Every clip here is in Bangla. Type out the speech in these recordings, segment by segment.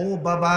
ও বাবা,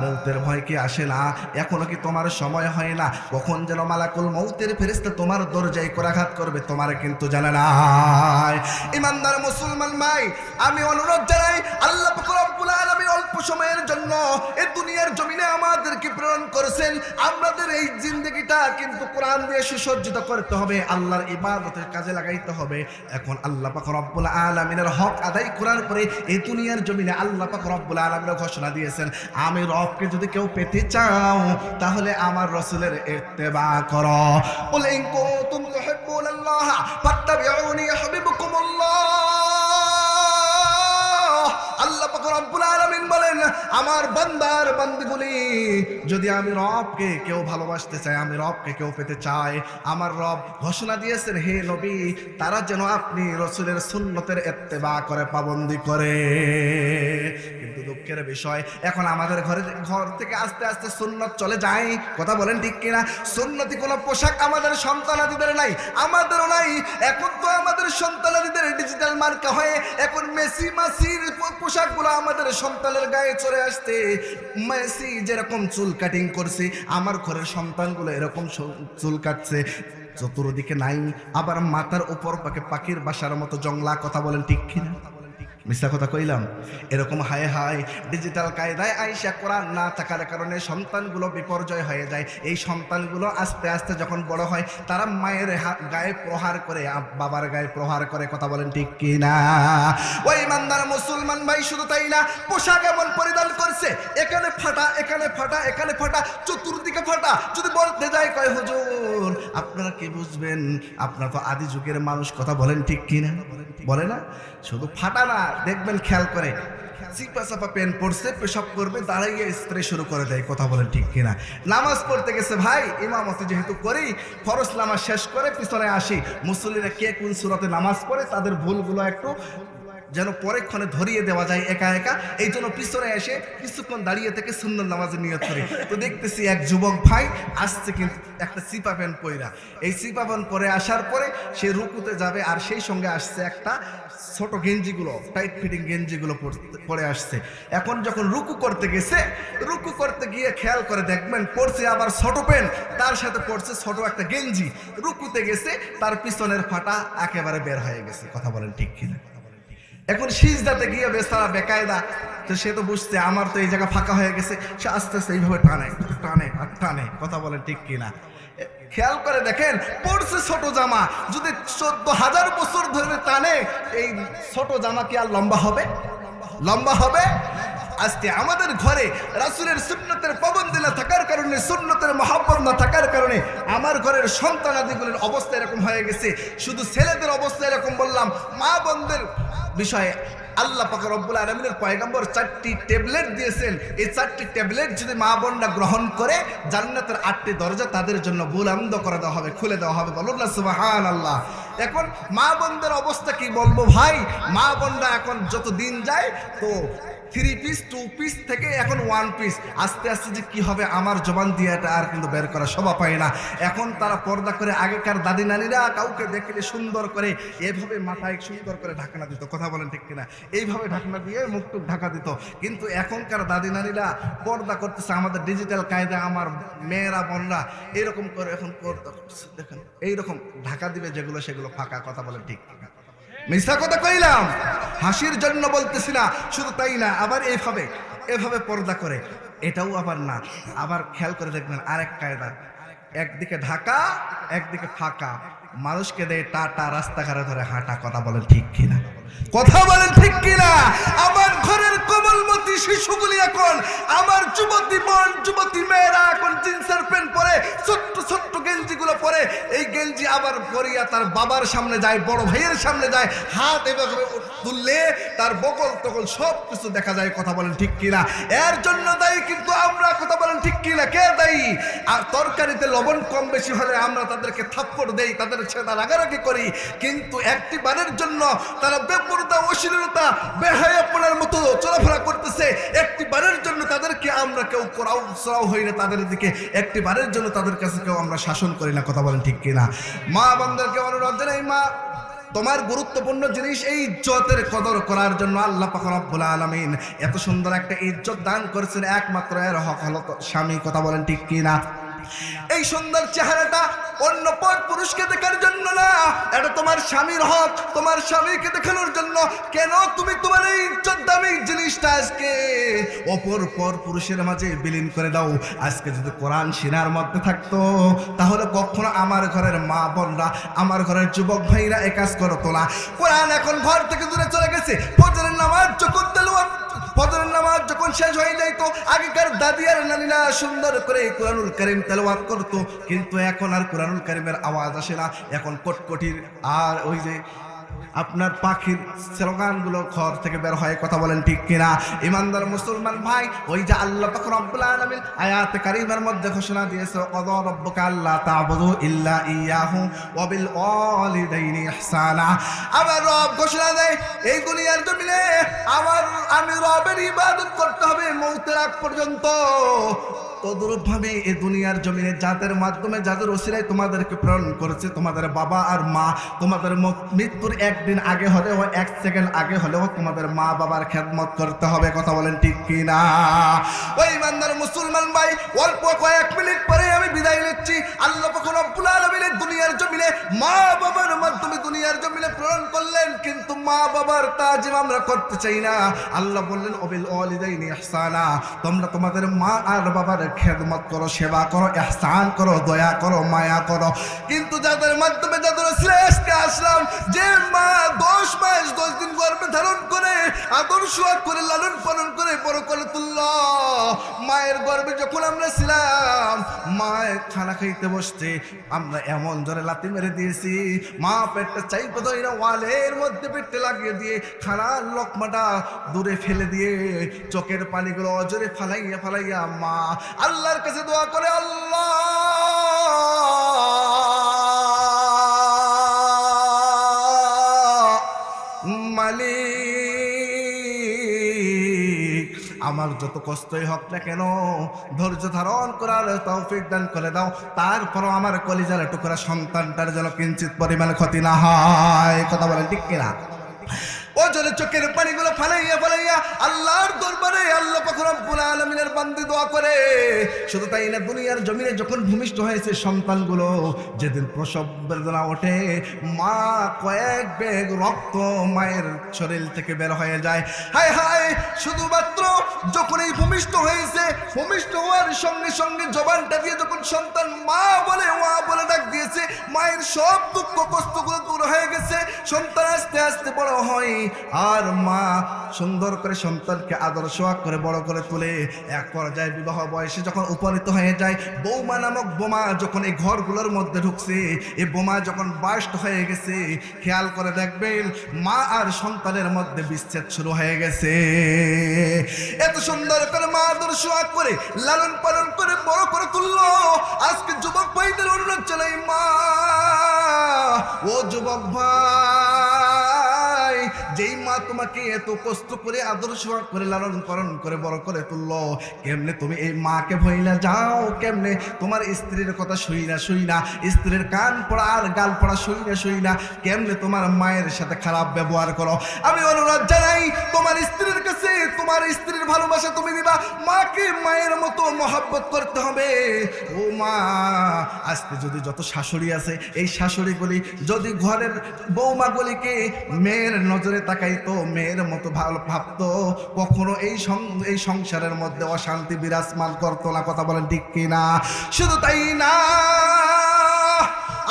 মৌতের ভয় কি আসে না? এখনো কি তোমার সময় হয় না? কখন যেন মালাকুল মৌতের ফেরেশতা তোমার দরজায় করাঘাত করবে তোমার কিন্তু জানা নাই। ইমানদার মুসলমান ভাই, আমি অনুরোধ জানাই, আল্লাহ পাক রব্বুল আলামিন অল্প সময়ের জন্য এই দুনিয়ার জমিনে আমাদেরকে প্রেরণ করেছেন। আমাদের এই জিন্দেগিটা কিন্তু কোরআন দিয়ে সুসজ্জিত করতে হবে, আল্লাহর ইবাদতের কাজে লাগাইতে হবে। এখন আল্লাহ পাক রব্বুল আলামিনের হক আদায় করার পরে এই দুনিয়ার জমিনে আল্লাহ পাক রব্বুল আলামিন ঘোষণা দিয়েছেন, আমি রবকে যদি কেউ পেতে চাও তাহলে আমার রাসূলের ইত্তেবা করো। কুল ইন কুনতুম তুহিব্বুনাল্লাহ ফাত্তাবিউনি ইউহিব্বুকুমুল্লাহ। আল্লাহ পাক রব্বুল আলামিন বলেন, আমার বান্দার বান্দিগুলি যদি আমি রবকে কেউ ভালোবাসতে চায়, আমি রবকে কেউ পেতে চায়, আমার রব ঘোষণা দিয়েছেন, হে নবী, তারা যেন আপনি রাসূলের সুন্নতের ইত্তেবা করে, পাবন্দি করে। কিন্তু দুঃখের বিষয়, এখন আমাদের ঘর থেকে আস্তে আস্তে সুন্নত চলে যায়। কথা বলেন ঠিক কিনা? সুন্নতি কোনো পোশাক আমাদের সন্তানাদিদের নাই, আমাদেরও নাই। এখন তো আমাদের সন্তানাদিদের ডিজিটাল মার্কা হয়ে এখন মেসি মাসির পোশাকগুলো আমাদের সন্তানের গায়ে চলে আসতে। মেসি যেরকম চুল কাটিং করছে, আমার ঘরের সন্তানগুলো এরকম চুল কাটছে। চতুর্দিকে নাই, আবার মাথার উপর পাখির বাসার মতো জংলা। কথা বলেন ঠিক কিনা? মিথ্যা কথা কইলাম? এরকম হায় হায় ডিজিটাল কায়দায় আইসা কোরআন না থাকার কারণে সন্তানগুলো বিপর্যয় হয়ে যায়। এই সন্তানগুলো আস্তে আস্তে যখন বড় হয়, তারা মায়ের গায়ে প্রহার করে, বাবার গায়ে প্রহার করে। কথা বলেন ঠিক কি না? ওই ইমানদার মুসলমান ভাই, শুধু তাই না, পোশাক এমন পরিধান করছে, এখানে ফাটা, এখানে ফাটা, এখানে ফাটা, চতুর্দিকে ফাটা। যদি বলতে যায়, কয় হুজুর আপনারা কি বুঝবেন, আপনারা তো আদি যুগের মানুষ। কথা বলেন ঠিক কি না? বলে না? শুধু ফাটা না, দেখবেন খেয়াল করে চিপা চাপা পেন পড়ছে, পেশাব করবে, দাঁড়াইয়ে স্প্রে শুরু করে দেয়। কথা বলেন ঠিক কিনা? নামাজ পড়তে গেছে ভাই, ইমামতি যেহেতু করি, ফরজ নামাজ শেষ করে পিছনে আসি, মুসল্লিরা কে কোন সূরাতে নামাজ পড়ে তাদের ভুলগুলো একটু যেন পরেক্ষণে ধরিয়ে দেওয়া যায় একা একা, এই জন্য পিছনে এসে কিছুক্ষণ দাঁড়িয়ে থেকে সুন্নত নামাজের নিয়ত করি। তো দেখতেছি এক যুবক ভাই আসছে, কিন্তু একটা চিপা প্যান্ট পইরা। এই চিপা প্যান্ট পরে আসার পরে সে রুকুতে যাবে, আর সেই সঙ্গে আসছে একটা ছোট গেঞ্জিগুলো, টাইট ফিটিং গেঞ্জিগুলো পরে আসছে। এখন যখন রুকু করতে গেছে, রুকু করতে গিয়ে খেয়াল করে দেখবেন পড়ছে আবার ছোট প্যান্ট, তার সাথে পড়ছে ছোট একটা গেঞ্জি। রুকুতে গেছে, তার পিছনের ফাটা একেবারে বের হয়ে গেছে। কথা বলেন ঠিক কিনা? এখন সিজদাতে গিয়ে বেচারা বেকায়দা, তো সে তো বুঝছে আমার তো এই জায়গা ফাঁকা হয়ে গেছে, সে আস্তে আস্তে এইভাবে টানে টানে আর টানে। কথা বলেন ঠিক কিনা? খেয়াল করে দেখেন, পড়ছে ছোট জামা, যদি 14,000 বছর ধরে টানে, এই ছোট জামা কি আর লম্বা হবে? লম্বা হবে? আজকে আমাদের ঘরে রাসূলের সুন্নতের পাবন্দি না থাকার কারণে, সুন্নতের মহব্বত না থাকার কারণে আমার ঘরের সন্তানাদিগুলোর অবস্থা এরকম হয়ে গেছে। শুধু ছেলেদের অবস্থা এরকম বললাম, মা বোনদের বিষয়ে আল্লাহ পাক রব্বুল আলামিনের পয়গম্বর 4টি ট্যাবলেট দিয়েছেন। এই 4টি ট্যাবলেট যদি মা বোনরা গ্রহণ করে, জান্নাতের 8টি দরজা তাদের জন্য বুলন্দ করে দেওয়া হবে, খুলে দেওয়া হবে। বলুন না সুবহানাল্লাহ। এখন মা বোনদের অবস্থা কি বলবো ভাই? মা বোনরা এখন যত দিন যায়, তো 3 পিস 2 পিস থেকে এখন 1 পিস, আস্তে আস্তে যে কি হবে আমার জবান দিয়ে এটা আর কিন্তু বের করা শোভা পায় না। এখন তারা পর্দা করে, আগেকার দাদি নানিরা কাউকে দেখলে সুন্দর করে এভাবে মাথায় সুন্দর করে ঢাকনা দিত। কথা বলেন ঠিক কিনা? এইভাবে ঢাকনা দিয়ে মুখটুক ঢাকা দিত। কিন্তু এখনকার দাদি নানিরা পর্দা করতেছে আমাদের ডিজিটাল কায়দা, আমার মেয়েরা বোনরা এরকম করে এখন পর্দা করছে। দেখেন এইরকম ঢাকা দিবে যেগুলো, সেগুলো ফাঁকা। কথা বলেন ঠিক কিনা? মিথ্যা কথা কইলাম? হাসির জন্য বলতেছি না। শুধু তাই না, আবার এভাবে পর্দা করে, এটাও আবার না। আবার খেয়াল করে দেখবেন আরেক কায়দা, একদিকে ঢাকা একদিকে ফাঁকা, মানুষকে দেয় টাটা, রাস্তাঘাটে ধরে হাঁটা। কথা বলেন ঠিক কিনা? কথা বলেন ঠিক কিনা? আমার ঘরের কোমলমতি শিশুগুলি এখন, আমার যুবতী বোন যুবতী মেয়েরা এখন জিন্সের প্যান্ট পরে, ছোট্ট ছোট্ট গেঞ্জিগুলো পরে, এই গেঞ্জি আবার পরিয়া তার বাবার সামনে যায়, বড় ভাইয়ের সামনে যায়, হাত এভাবে তুললে তার বগল তগল সব কিছু দেখা যায়। কথা বলেন ঠিক কিনা? এর জন্য দায়ী কিন্তু আমরা। কথা বলেন ঠিক কিনা? কে দায়ী? আর তরকারিতে লবণ কম বেশি হলে আমরা তাদেরকে থাপ্পড় দেই, তাদের ছেড়ে রাগারাগি করি, কিন্তু একটি বারের জন্য তারা বেপরদা, অশ্লীলতা, বেহায়াপনার মতো চলাফেরা করতেছে, একটি বারের জন্য তাদেরকে আমরা কেউ করাও হই না, তাদের দিকে একটি বারের জন্য তাদের কাছে কেউ আমরা শাসন করি না। কথা বলেন ঠিক কিনা? মা বান্দারকে অনুরোধ জানাই, মা তোমার গুরুত্বপূর্ণ জিনিস এই ইজ্জতের কদর করার জন্য আল্লাহ পাক রব্বুল আলামিন এত সুন্দর একটা ইজ্জত দান করেছেন, একমাত্র এর হক হলো স্বামী। কথা বলেন ঠিক কি না? এই সুন্দর চেহারাটা অন্য পর পুরুষকে দেখার জন্য না, এটা তোমার স্বামীর হক, তোমার স্বামীকে দেখানোর জন্য। কেন তুমি তোমার এই ইজ্জত দামি জিনিসটা আজকে অপর পর পুরুষের মাঝে বিলীন করে দাও? আজকে যদি কোরআন সিনার মধ্যে থাকতো তাহলে কখনো আমার ঘরের মা বোনরা, আমার ঘরের যুবক ভাইরা এ কাজ করতো না। কোরআন এখন ঘর থেকে দূরে চলে গেছে। ফজরের নামাজ যখন তেলাওয়াত, ফজরের নামাজ যখন শেষ হয়ে যাইতো, আগেকার দাদি আর নানিরা সুন্দর করে কোরআনুল কারীম তেলাওয়াত করতো, কিন্তু এখন আর কোরআনুল কারীমের আওয়াজ আসে না। এখন কটকটির আর ওই যে আপনার পাখির স্লোগানগুলো ঘর থেকে বের হয়। কথা বলেন ঠিক কিনা? ইমানদার মুসলমান ভাই, ওই যে আল্লাহ পাক রব্বুল আলামিন আয়াতে কারিমার মধ্যে ঘোষণা দিয়েছে, ক্বাদা রাব্বুকা আল্লা তা'বুদু ইল্লা ইয়াহু ওয়া বিল ওয়ালিদাইনি ইহসানা। আমার রব ঘোষণা দেয় এই দুনিয়ার জমিনে আমি রবের ইবাদত করতে হবে মওতের আগ পর্যন্ত। তদরূপভাবে এই দুনিয়ার জমিনে যাদের মাধ্যমে, যাদের ওসিলায় তোমাদেরকে প্রেরণ করেছে, তোমাদের বাবা আর মা, তোমাদের মৃত্যুর একদিন আগে হলেও, এক সেকেন্ড আগে হলেও তোমাদের মা বাবার খেদমত করতে হবে। কথা বলেন ঠিক কি না? ওই ইমানদার মুসলমান ভাই, অল্প কয়েক মিনিট পরে আমি বিদায় নিচ্ছি। আল্লাহ পাক রব্বুল আলামিন দুনিয়ার জমিনে মা বাবার মাধ্যমে দুনিয়ার জমিনে প্রেরণ করলেন, কিন্তু মা বাবার তাজিম আমরা করতে চাই না। আল্লাহ বললেন ওয়াবিল ওয়ালিদাইনি ইহসানা, তোমরা তোমাদের মা আর বাবার খেদমত করো, সেবা করো, ইহসান করো, দয়া করো, মায়া করো। কিন্তু যাদের মাধ্যমে, যাদের শ্রেষ্ঠকে আসলাম, যে মা 10 মাস 10 দিন গর্ভে ধারণ করে আদর সোহাগ করে লালন পালন করে বড় করে তুলল, মায়ের গর্ভে যখন আমরা ছিলাম, মায়ের খানা খাইতে বসতে আমরা এমন জোরে লাথি মেরে দিয়েছি, মা পেটটা চাইপে ধরে ওয়ালের মধ্যে পেটে লাগিয়ে দিয়ে খানার লোকমাটা দূরে ফেলে দিয়ে চোখের পানিগুলো অজরে ফালাইয়া ফালাইয়া মা আল্লাহর কাছে দোয়া করে, আল্লাহ মালিক, আমার যত কষ্টই হোক না কেন ধৈর্য ধারণ করার তৌফিক দান করে দাও। তারপরও আমার কলিজার টুকরা সন্তানটার যেন কিঞ্চিত পরিমাণ ক্ষতি না হয়। কথা বলেন ঠিক কিনা? ও জলে চোখের পানিগুলো ফালাইয়া ফালাইয়া আল্লাহর দরবারে আল্লাহ পাক রব্বুল আলামিনের বান্দী দোয়া করে। শুধু তাই না, দুনিয়ার জমিনে যখন ভূমিষ্ঠ হয়েছে সন্তানগুলো, যেদিন প্রসব বেদনা ওঠে, মা কয়েক বেগ রক্ত মায়ের শরীর থেকে বের হয়ে যায়। হায় হায়, শুধুমাত্র যখন এই ভূমিষ্ঠ হয়েছে, ভূমিষ্ঠ হওয়ার সঙ্গে সঙ্গে জবানটা দিয়ে যখন সন্তান মা বলে, ওয়া বলে ডাক দিয়েছে, মায়ের সব দুঃখ কষ্টগুলো দূর হয়ে গেছে। সন্তান আস্তে আস্তে বড় হয়, আর মা সুন্দর করে সন্তানকে আদর সোহাগ করে বড় করে তুলে এক পর্যায়ে বিবাহ বয়সে যখন উপনীত হয়ে যায়, বৌমা নামক বোমা যখন এই ঘরগুলোর মধ্যে ঢুকছে, এই বোমা যখন বাস্ট হয়ে গেছে, খেয়াল করে দেখবেন মা আর সন্তানের মধ্যে বিচ্ছেদ শুরু হয়ে গেছে। এত সুন্দর করে মা আদর সোহাগ করে লালন পালন করে বড় করে তুললো। আজকে যুবক ভাইদের অনুরোধ চালাই, মা ও যুবক ভাই, যেই মা তোমাকে এত কষ্ট করে আদর সোহাগ করে লালন পালন করে বড় করে তুললো, কেমনে তুমি এই মাকে ভইলা যাও? কেমনে তোমার স্ত্রীর কথা শুই না, স্ত্রীর কান পড়া আর গাল পড়া শুই না, কেমনে তোমার মায়ের সাথে খারাপ ব্যবহার করো? আমি অনুরোধ জানাই তোমার স্ত্রীর কাছে, তোমার স্ত্রীর ভালোবাসা তুমি দিবা, মাকে মায়ের মতো মহব্বত করতে হবে। ও মা, আজকে যদি যত শাশুড়ি আছে, এই শাশুড়িগুলি যদি ঘরের বৌমাগুলিকে মেয়ের নজরে তাকাইতো, মেয়ের মতো ভালো ভাবতো, কখনো এই সংসারের মধ্যে অশান্তি বিরাজমান করতো না। কথা বলেন ঠিক কিনা? শুধু তাই না,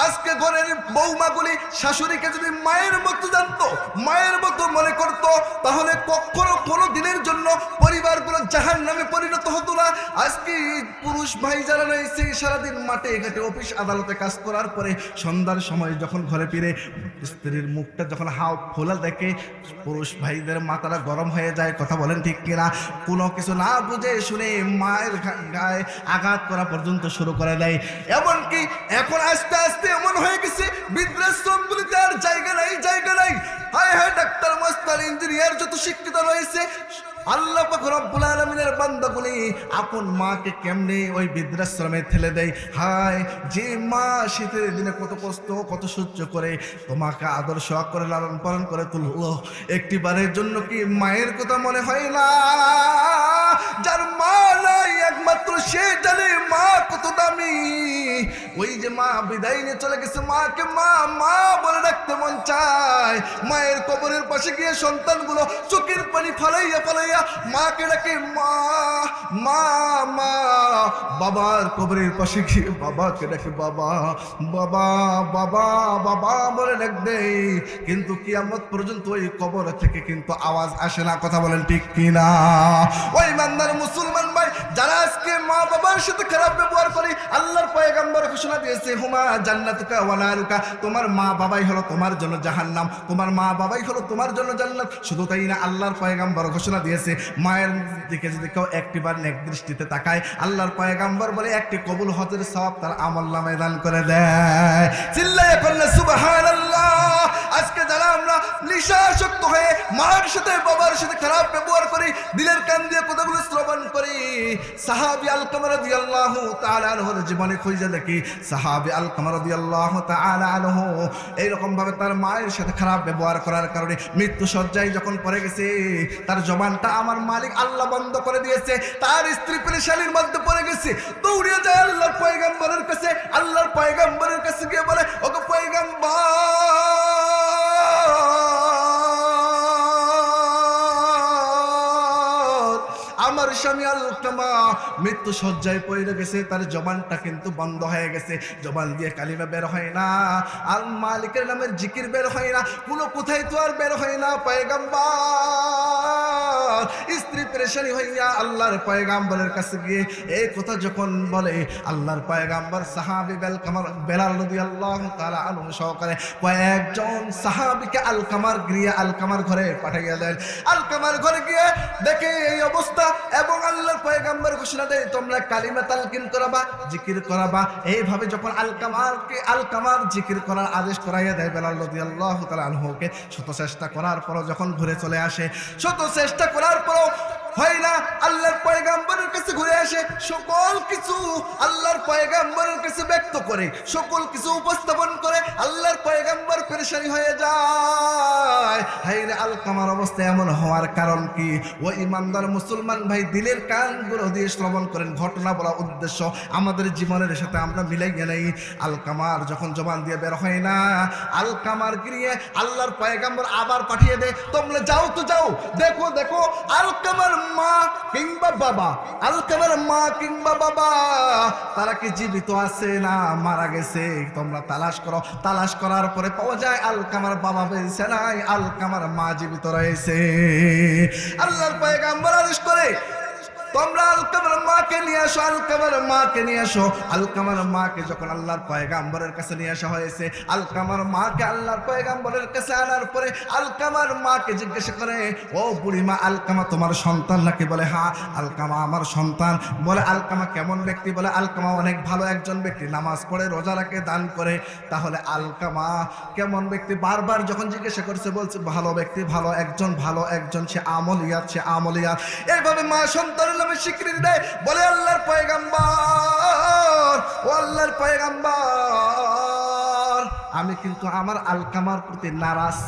আজকে ঘরের বৌমাগুলি শাশুড়িকে যদি মায়ের মতো জানতো, মায়ের মতো মনে করতো, তাহলে কখনো কোনো দিনের জন্য পরিবারগুলো জাহান্নামে পরিণত হতো না। আজকে পুরুষ ভাই যারা রয়েছে, সারাদিন মাঠে ঘাটে অফিস আদালতে কাজ করার পরে সন্ধ্যার সময় যখন ঘরে ফিরে স্ত্রীর মুখটা যখন হাও ফোলা দেখে, পুরুষ ভাইদের মাথাটা গরম হয়ে যায়। কথা বলেন ঠিক কিনা? কোনো কিছু না বুঝে শুনে মায়ের গায়ে আঘাত করা পর্যন্ত শুরু করে দেয়। এমনকি এখন আস্তে আস্তে এমন হয়ে গেছে, বৃদ্ধাশ্রমগুলিতে আর জায়গা নাই। হায় হায়, ডাক্তার, মাস্টার, ইঞ্জিনিয়ার যত শিক্ষিত রয়েছে, আল্লাহ পাক রব্বুল আলামিনের বান্দাগুলি আপন মাকে কেমনে ওই বৃদ্ধাশ্রমে ঠেলে দেয়। হায়, যে মা শীতের দিনে কত কষ্ট কত সহ্য করে তোমাকে আদর সহকারে করে লালন পালন করে তুললো, একটিবারের জন্য কি মায়ের কথা মনে হয় না? যার মা নাই একমাত্র সে জানে মা কত দামি। ওই যে মা বিদায় নিয়ে চলে গেছে, মাকে মা মা বলে ডাকতে মন চায়। মায়ের কবরের পাশে গিয়ে সন্তানগুলো চোখের পানি ফালাইয়া ফালাইয়া মাকে ডাকে মা মা মা। বাবার কবরের পাশে গিয়ে বাবাকে ডাকে বাবা বাবা বাবা বাবা বলে ডাক দেয়, কিন্তু কিয়ামত পর্যন্ত ওই কবর থেকে কিন্তু আওয়াজ আসে না। কথা বলেন ঠিক কিনা? ওই ইমানদার মুসলমান ভাই, যারা আজকে মা বাবার সাথে খারাপ ব্যবহার করে, আল্লাহর পয়গম্বর ঘোষণা দিয়েছে হুমা জান্নাতুকা ওয়া নারুকা, তোমার মা বাবাই হলো তোমার জন্য জাহান্নাম, তোমার মা বাবাই হলো তোমার জন্য জান্নাত। শুধু তাই না, আল্লাহর পয়গম্বর ঘোষণা দিয়েছে মায়ের দিকে যদি কেউ একটিবার নেক দৃষ্টিতে তাকায়, আল্লাহর পয়গম্বর বলে একটি কবুল হজের সওয়াব তার আমলনামায় দান করে দেয়। চিল্লায়ে বললে সুবহানাল্লাহ। আজকে যারা আমরা নিশাসক্ত হয়ে মার সাথে বাবার সাথে খারাপ ব্যবহার করি, দিলের কান দিয়ে কথাগুলো শ্রবণ করি, সাহাবী আলকামা রাদিয়াল্লাহু তাআলা আনহুর জীবনে খুঁজে দেখি, সাহাবী আলকামা রাদিয়াল্লাহু তাআলা আনহু এইরকম ভাবে তার মায়ের সাথে খারাপ ব্যবহার করার কারণে মৃত্যু শয্যায় যখন পড়ে গেছে, তার জবানটা আমার মালিক আল্লাহ বন্ধ করে দিয়েছে। তার স্ত্রী পেরেশানির মধ্যে পড়ে গেছে, দৌড়ে যায় আল্লাহর পয়গম্বরের কাছে। আল্লাহর পয়গম্বরের কাছে গিয়ে বলে, ওগো পয়গম্বর, আমার স্বামী আলকামা মৃত্যু শয্যায় পড়ে গেছে, তার জবানটা কিন্তু বন্ধ হয়ে গেছে, জবান দিয়ে কালিমা বের হয় না, আর মালিকের নামের জিকির বের হয় না, কোনো কোথায় তো আর বের হয় না। পয়গম্বর স্ত্রী পেরেশানি হইয়া আল্লাহর পয়গম্বরের কাছে গিয়ে এই কথা যখন বলে, আল্লাহর পয়গম্বর সাহাবী বেলাল রাদিয়াল্লাহু তাআলা আনহু সহকারে কয়েকজন সাহাবীকে আলকামার গৃহে আলকামার ঘরে পাঠিয়ে দেন। আলকামার ঘরে গিয়ে দেখে এই অবস্থা, এবং আল্লাহর পয়গম্বর ঘোষণা দেয় তোমরা কালিমা তালকিন করাবা, জিকির করাবা। এইভাবে যখন আলকামার জিকির করার আদেশ করাইয়া দেয় বেলাল রাদিয়াল্লাহু তাআলা আনহুকে, শত চেষ্টা করার পরও যখন ঘুরে চলে আসে, শত চেষ্টা করার পরও হয় না, আল্লাহর পয়গম্বরের কাছে ঘুরে আসে, সকল কিছু আল্লাহর পয়গম্বরের কাছে ব্যক্ত করে, সকল কিছু উপস্থাপন করে, আল্লাহর পয়গম্বর পেরেশানি হয়ে যায়। হায়রে আলকামার অবস্থা এমন হওয়ার কারণ কি? ও ইমানদার মুসলমান ভাই, দিলের কানগুলো দিয়ে শ্রবণ করেন। ঘটনা বলা উদ্দেশ্য আমাদের জীবনের সাথে আমরা মিলাইয়া নেই। আলকামার যখন জবান দিয়ে বের হয় না, আলকামার গিয়ে আল্লাহর পয়গম্বর আবার পাঠিয়ে দেয়, তোমরা যাও তো যাও, দেখো দেখো আলকামার মা কিংবা বাবা, আলকামার মা কিংবা বাবা তারা কি জীবিত আছে না মারা গেছে, তোমরা তালাশ করো। তালাশ করার পরে পাওয়া যায় আলকামার বাবা বেঁচে নাই, আলকামার মা জীবিত রয়েছে। আল্লাহর পয়গম্বর আদেশ করে, তোমরা আলকামার মাকে নিয়ে আসো, আলকামার মাকে নিয়ে আসো। আলকামার মাকে যখন আল্লাহর পয়গম্বরের কাছে নিয়ে আসা হয়েছে, আলকামার মাকে আল্লাহর পয়গম্বরের কাছে আনার পরে আলকামার মাকে জিজ্ঞাসা করে, ও বুড়িমা আলকামা তোমার সন্তান নাকি? বলে হ্যাঁ। আলকামা আমার সন্তান। বলে আলকামা কেমন ব্যক্তি? বলে আলকামা অনেক ভালো একজন ব্যক্তি, নামাজ পড়ে, রোজা রাখে, দান করে। তাহলে আলকামা কেমন ব্যক্তি? বারবার যখন জিজ্ঞাসা করছে বলছে ভালো ব্যক্তি, ভালো একজন, সে আমলিয়াত। এইভাবে মা সন্তান নামে স্বীকৃতি দেয়। বলে আল্লাহর পয়গম্বর, ও আল্লাহর পয়গম্বর, আমি কিন্তু আমার আলকামার প্রতি নারাজ,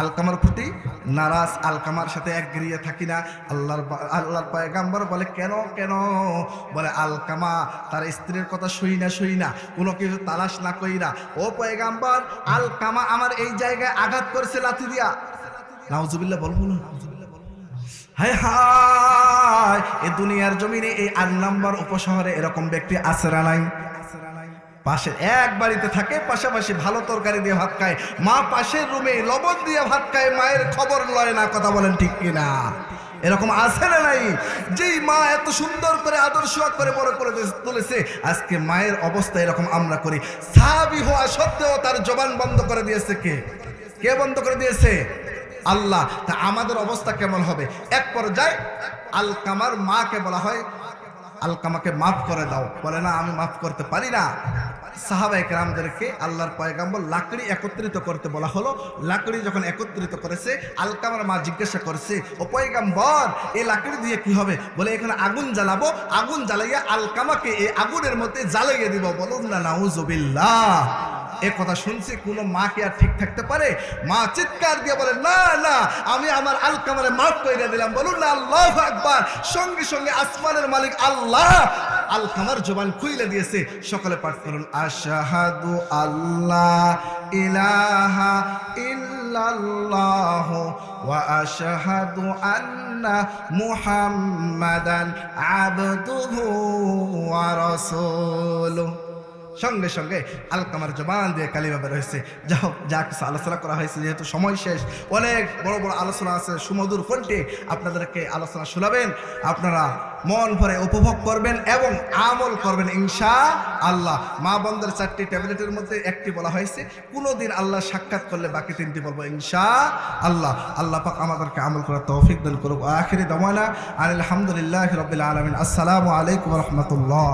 আলকামার প্রতি নারাজ, আলকামার সাথে একগিরিয়ে থাকি না। আল্লাহর পয়গম্বর বলে কেন কেন? বলে আলকামা তার স্ত্রীর কথা শুই না, কোনো কিছু তালাশ না কইরা, ও পয়গম্বর আলকামা আমার এই জায়গায় আঘাত করেছে লাথি দিয়া। নাউজুবিল্লাহ বলবো না? হায় হায়, এই দুনিয়ার জমিনে এই 8 নম্বর উপশহরে এরকম ব্যক্তি আছে না নাই? পাশে এক বাড়িতে থাকে, পাশাপাশি ভালো তরকারি দিয়ে ভাত খায়, মা পাশের রুমে লবণ দিয়ে ভাত খায়, মায়ের খবর লয় না। কথা বলেন ঠিক কিনা? এরকম আছে না নাই? যেই মা এত সুন্দর করে আদর্শ করে বড় করে তুলেছে, আজকে মায়ের অবস্থা এরকম আমরা করি। সাহাবী হওয়া সত্ত্বেও তার জবান বন্ধ করে দিয়েছে কে বন্ধ করে দিয়েছে? আল্লাহ। তা আমাদের অবস্থা কেমন হবে? এক পর্যায়ে আলকামার মাকে বলা হয়, আলকামাকে মাফ করে দাও। বলে না, আমি মাফ করতে পারি না। সাহাবায়ে কেরামদেরকে আল্লাহর পয়গম্বর লাকড়ি একত্রিত করতে বলা হলো। লাকড়ি যখন একত্রিত করেছে, আলকামার মা জিজ্ঞাসা করেছে, ও পয়গম্বর এই লাকড়ি দিয়ে কি হবে? বলে এখানে আগুন জ্বালাবো, আগুন জ্বালাইয়া আলকামাকে এই আগুনের মধ্যে জ্বালিয়ে দিব। বলুন না নাউজুবিল্লাহ। এ কথা শুনছি কোনো মা কি আর ঠিক থাকতে পারে? মা চিৎকার দিয়ে বলে, না না, আমি আমার আলকামারে মাফ করে দিলাম। বলুন না আল্লাহু আকবার। সঙ্গে সঙ্গে আসমানের মালিক আল্লাহ আলকামার জবান খুলে দিয়েছে। সকলে পাঠ করুন, আশহাদু আল্লাহ ইলাহা ইল্লাল্লাহ ওয়া আশহাদু আন্না মুহাম্মাদান আবদুহু ওয়া রাসূলুহু। সঙ্গে সঙ্গে আলকামার জবান দিয়ে কালিমা বের হয়েছে। যা কিছু আলোচনা করা হয়েছে, যেহেতু সময় শেষ, অনেক বড় বড় আলোচনা আছে, সুমধুর কণ্ঠে আপনাদেরকে আলোচনা শোনাবেন। আপনারা মন ভরে উপভোগ করবেন এবং আমল করবেন ইনশাআল্লাহ। মা বোনদের 4টি ট্যাবলেটের মধ্যে একটি বলা হয়েছে, কোনোদিন আল্লাহ সাক্ষাৎ করলে বাকি 3টি বলবো ইনশাআল্লাহ। আল্লাহ পাক আমাদেরকে আমল করার তৌফিক দান করুক। আখিরি দাওয়ানা আলহামদুলিল্লাহি রাব্বিল আলামিন। আসসালামু আলাইকুম ওয়া রাহমাতুল্লাহ।